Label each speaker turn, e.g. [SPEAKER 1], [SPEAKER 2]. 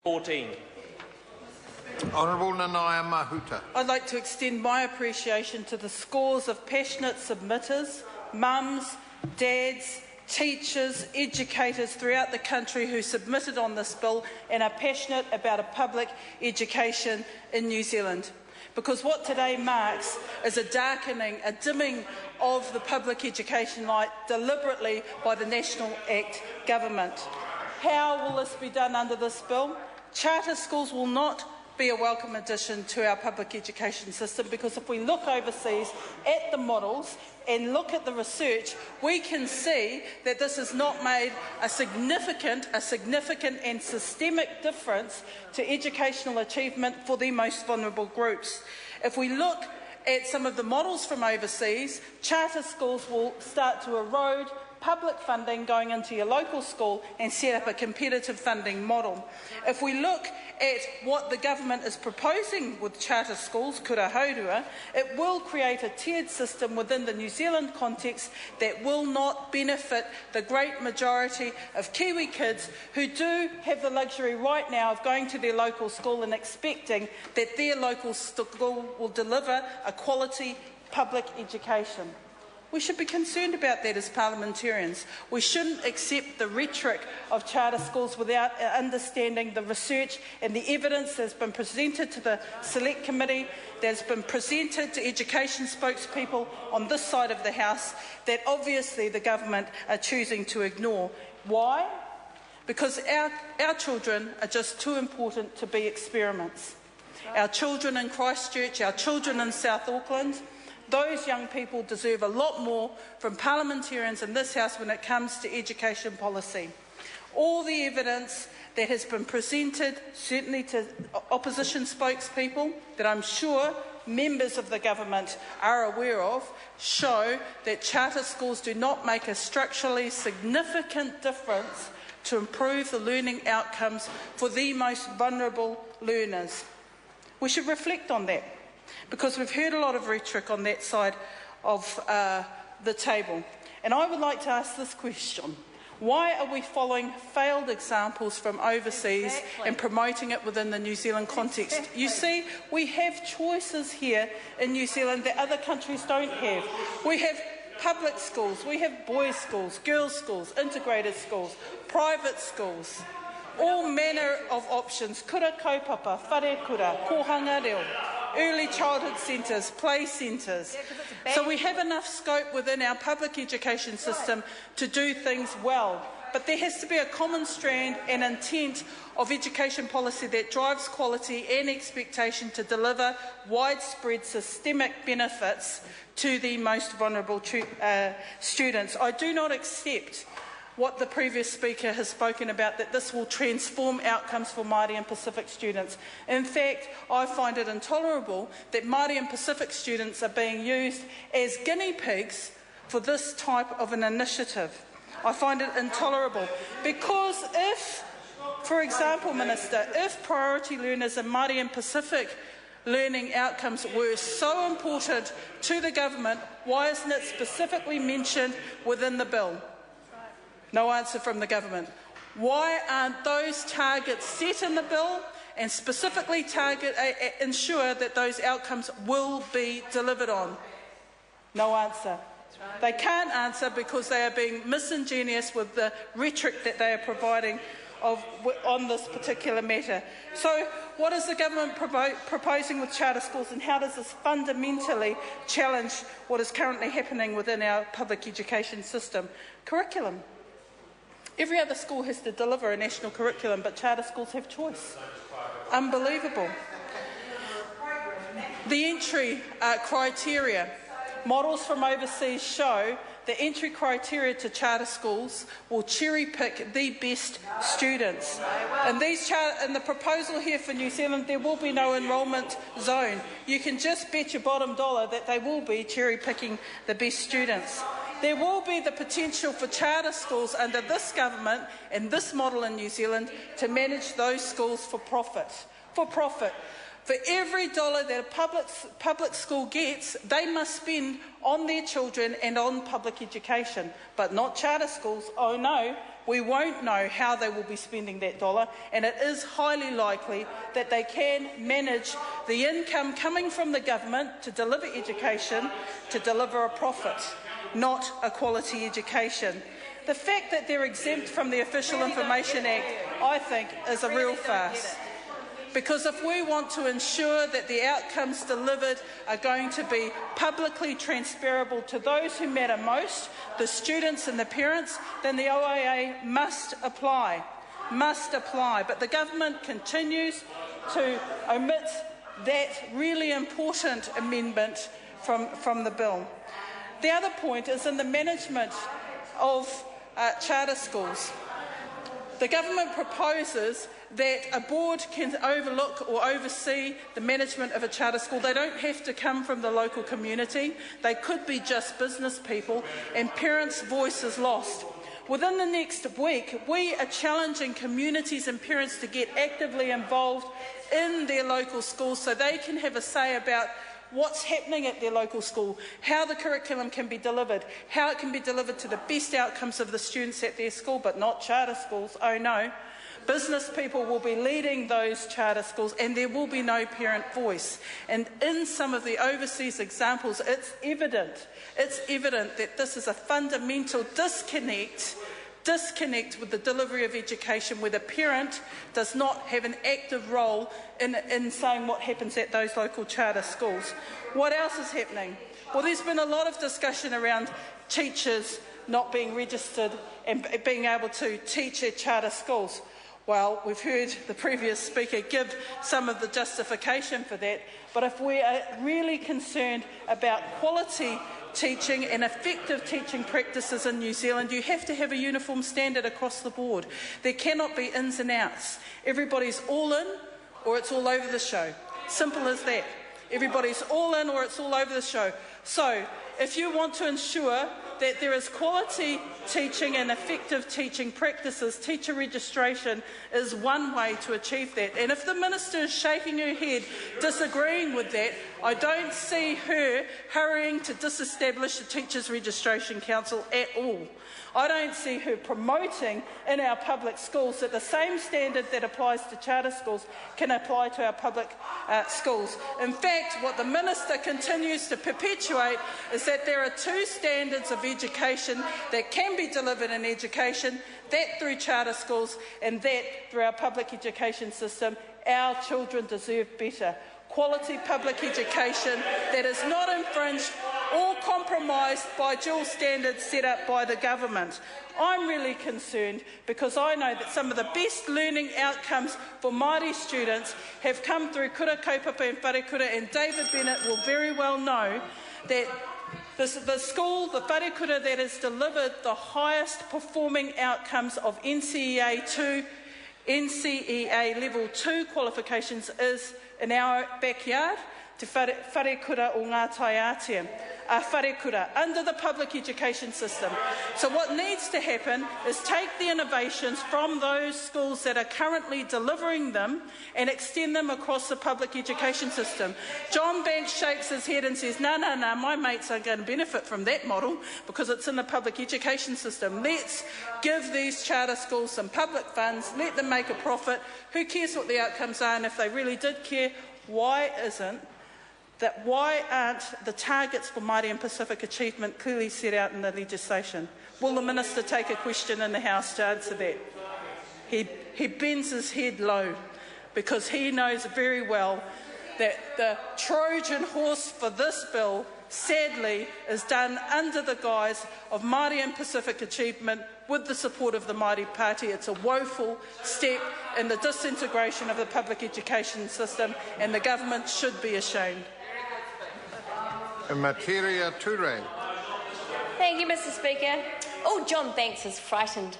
[SPEAKER 1] 14.
[SPEAKER 2] Honourable Nanaia Mahuta.
[SPEAKER 3] I'd like to extend my appreciation to the scores of passionate submitters, mums, dads, teachers, educators throughout the country who submitted on this bill and are passionate about a public education in New Zealand. Because what today marks is a darkening, a dimming of the public education light deliberately by the National Act government. How will this be done under this bill? Charter schools will not be a welcome addition to our public education system, because if we look overseas at the models and look at the research, we can see that this has not made a significant and systemic difference to educational achievement for the most vulnerable groups. If we look at some of the models from overseas, charter schools will start to erode public funding going into your local school and set up a competitive funding model. If we look at what the government is proposing with charter schools, kura haurua, it will create a tiered system within the New Zealand context that will not benefit the great majority of Kiwi kids who do have the luxury right now of going to their local school and expecting that their local school will deliver a quality public education. We should be concerned about that as parliamentarians. We shouldn't accept the rhetoric of charter schools without understanding the research and the evidence that's been presented to the Select Committee, that's been presented to education spokespeople on this side of the House, that obviously the government are choosing to ignore. Why? Because our children are just too important to be experiments. Our children in Christchurch, our children in South Auckland, those young people deserve a lot more from parliamentarians in this House when it comes to education policy. All the evidence that has been presented, certainly to opposition spokespeople, that I'm sure members of the government are aware of, show that charter schools do not make a structurally significant difference to improve the learning outcomes for the most vulnerable learners. We should reflect on that, because we've heard a lot of rhetoric on that side of the table. And I would like to ask this question. Why are we following failed examples from overseas and promoting it within the New Zealand context? You see, we have choices here in New Zealand that other countries don't have. We have public schools, we have boys' schools, girls' schools, integrated schools, private schools, all manner of options, kura kaupapa, whare kura, kohanga reo, early childhood centres, play centres. So we have enough scope within our public education system to do things well. But there has to be a common strand and intent of education policy that drives quality and expectation to deliver widespread systemic benefits to the most vulnerable students. I do not accept what the previous speaker has spoken about, that this will transform outcomes for Māori and Pacific students. In fact, I find it intolerable that Māori and Pacific students are being used as guinea pigs for this type of an initiative. I find it intolerable because if, for example, Minister, if priority learners and Māori and Pacific learning outcomes were so important to the government, why isn't it specifically mentioned within the bill? No answer from the government. Why aren't those targets set in the bill and specifically ensure that those outcomes will be delivered on? No answer. They can't answer because they are being disingenuous with the rhetoric that they are providing on this particular matter. So what is the government proposing with charter schools, and how does this fundamentally challenge what is currently happening within our public education system? Curriculum. Every other school has to deliver a national curriculum, but charter schools have choice. Unbelievable. The entry criteria. Models from overseas show the entry criteria to charter schools will cherry-pick the best students. In the proposal here for New Zealand, there will be no enrolment zone. You can just bet your bottom dollar that they will be cherry-picking the best students. There will be the potential for charter schools under this government and this model in New Zealand to manage those schools for profit. For every dollar that a public school gets, they must spend on their children and on public education, but not charter schools. Oh no, we won't know how they will be spending that dollar, and it is highly likely that they can manage the income coming from the government to deliver education, to deliver a profit, not a quality education. The fact that they're exempt from the Official Information Act, I think, is a real farce. Because if we want to ensure that the outcomes delivered are going to be publicly transferable to those who matter most, the students and the parents, then the OIA must apply. But the government continues to omit that really important amendment from the bill. The other point is in the management of charter schools. The government proposes that a board can overlook or oversee the management of a charter school. They don't have to come from the local community. They could be just business people, and parents' voice is lost. Within the next week, we are challenging communities and parents to get actively involved in their local schools so they can have a say about what's happening at their local school, how the curriculum can be delivered, how it can be delivered to the best outcomes of the students at their school, but not charter schools. Oh no. Business people will be leading those charter schools, and there will be no parent voice. And in some of the overseas examples, it's evident that this is a fundamental disconnect with the delivery of education, where the parent does not have an active role in saying what happens at those local charter schools. What else is happening? Well, there's been a lot of discussion around teachers not being registered and being able to teach at charter schools. Well, we've heard the previous speaker give some of the justification for that, but if we are really concerned about quality teaching and effective teaching practices in New Zealand, you have to have a uniform standard across the board. There cannot be ins and outs. Everybody's all in or it's all over the show. Simple as that. Everybody's all in or it's all over the show. So, if you want to ensure that there is quality teaching and effective teaching practices, teacher registration is one way to achieve that. And if the Minister is shaking her head disagreeing with that, I don't see her hurrying to disestablish the Teachers Registration Council at all. I don't see her promoting in our public schools that the same standard that applies to charter schools can apply to our public schools. In fact, what the Minister continues to perpetuate is that there are two standards of education that can be delivered in education, that through charter schools and that through our public education system. Our children deserve better. Quality public education that is not infringed or compromised by dual standards set up by the government. I'm really concerned because I know that some of the best learning outcomes for Māori students have come through kura kaupapa and wharekura, and David Bennett will very well know that the school, the wharekura that has delivered the highest performing outcomes of NCEA Level 2 qualifications is in our backyard, te wharekura o ngā taiātea, wharekura, under the public education system. So what needs to happen is take the innovations from those schools that are currently delivering them and extend them across the public education system. John Banks shakes his head and says, no, my mates are going to benefit from that model because it's in the public education system. Let's give these charter schools some public funds, let them make a profit. Who cares what the outcomes are? And if they really did care, why aren't the targets for Māori and Pacific achievement clearly set out in the legislation? Will the Minister take a question in the House to answer that? He bends his head low because he knows very well that the Trojan horse for this bill, sadly, is done under the guise of Māori and Pacific achievement with the support of the Māori Party. It's a woeful step in the disintegration of the public education system, and the government should be ashamed.
[SPEAKER 2] Materia Ture.
[SPEAKER 1] Thank you, Mr. Speaker. Oh, John Banks is frightened.